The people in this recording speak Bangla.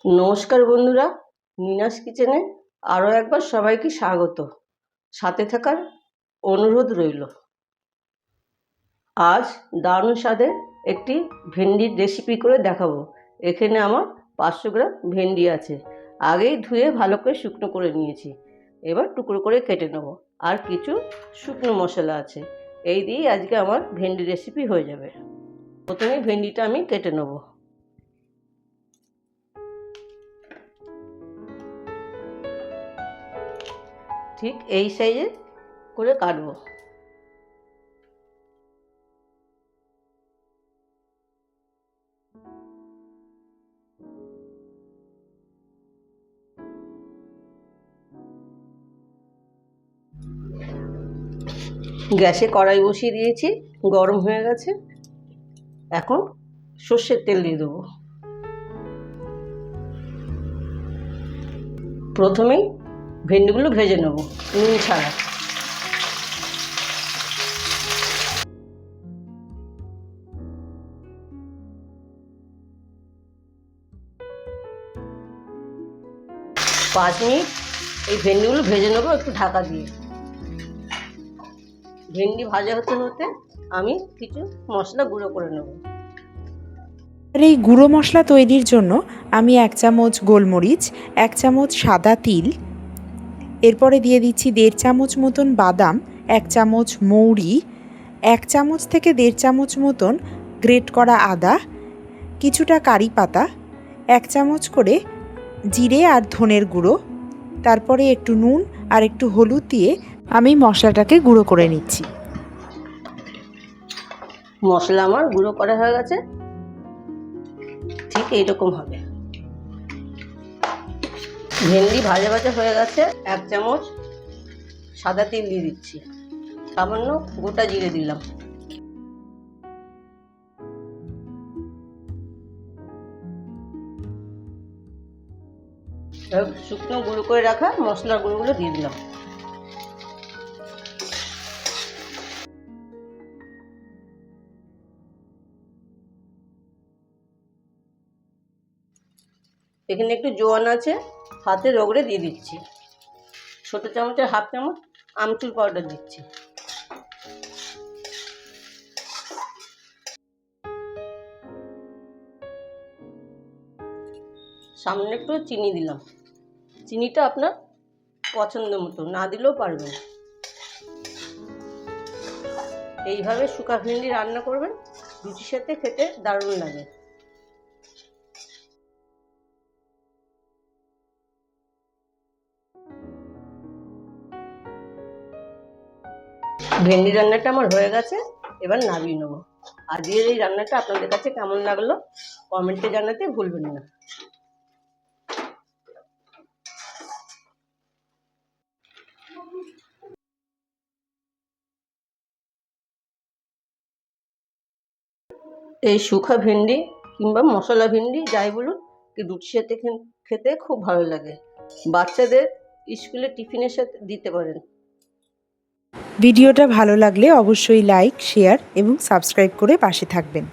নমস্কার বন্ধুরা, মিনাস কিচেনে আরও একবার সবাইকে স্বাগত। সাথে থাকার অনুরোধ রইল। আজ দারুণ স্বাদের একটি ভেন্ডির রেসিপি করে দেখাবো। এখানে আমার 500 গ্রাম ভেন্ডি আছে। আগেই ধুয়ে ভালো করে শুকনো করে নিয়েছি। এবার টুকরো করে কেটে নেব। আর কিছু শুকনো মশলা আছে, এই দিয়েই আজকে আমার ভেন্ডি রেসিপি হয়ে যাবে। প্রথমে ভেন্ডিটা আমি কেটে নেব। ঠিক এই সাইজে করে কাটবো। গ্যাসে কড়াই বসিয়ে দিয়েছি, গরম হয়ে গেছে। এখন সর্ষের তেল দিয়ে দেবো। প্রথমেই ভেন্ডিগুলো ভেজে নেব নুন ছাড়া। পাঁচ মিনিট এই ভেন্ডিগুলো ভেজে নেবো একটু ঢাকা দিয়ে। ভেন্ডি ভাজা হতে হতে আমি কিছু মশলা গুঁড়ো করে নেব। আর এই গুঁড়ো মশলা তৈরির জন্য আমি 1 চামচ গোলমরিচ, 1 চামচ সাদা তিল, এরপরে দিয়ে দিচ্ছি 1.5 চামচ মতন বাদাম, 1 চামচ মৌরি, 1 চামচ থেকে 1.5 চামচ মতন গ্রেট করা আদা, কিছুটা কারি পাতা, 1 চামচ করে জিরে আর ধনের গুঁড়ো, তারপরে একটু নুন আর একটু হলুদ দিয়ে আমি মশলাটাকে গুঁড়ো করে নিচ্ছি। মশলা আমার গুঁড়ো করা হয়ে গেছে, ঠিক এইরকম হবে। ভেন্ডি ভাজা ভাজা হয়ে গেছে। 1 চামচ সাদা তিল দিয়ে দিচ্ছি, সামান্য গোটা জিরে দিলাম। শুকনো গুঁড়ো করে রাখা মশলার গুঁড়োগুলো দিয়ে দিলাম। এখানে একটু জোয়ান আছে, হাতে রগড়ে দিয়ে দিচ্ছি। ছোট চামচের 1/2 চামচ আমচুর পাউডার দিচ্ছি। সামনে একটু চিনি দিলাম। চিনিটা আপনার পছন্দ মতো, না দিলেও পারবেন। এইভাবে শুকা ভেন্ডি রান্না করবেন, রুটির সাথে খেতে দারুণ লাগে। ভেন্ডি রান্নাটা আমার হয়ে গেছে, এবার নামিয়ে নেবো। আজকের এই রান্নাটা আপনাদের কাছে কেমন লাগলো কমেন্টে জানাতে ভুলবেন না। এই শুকা ভেন্ডি কিংবা মশলা ভেন্ডি যাই বলুন, রুটির সাথে খেতে খুব ভালো লাগে। বাচ্চাদের স্কুলে টিফিনের সাথে দিতে পারেন। ভিডিওটা ভালো লাগলে অবশ্যই লাইক, শেয়ার এবং সাবস্ক্রাইব করে পাশে থাকবেন।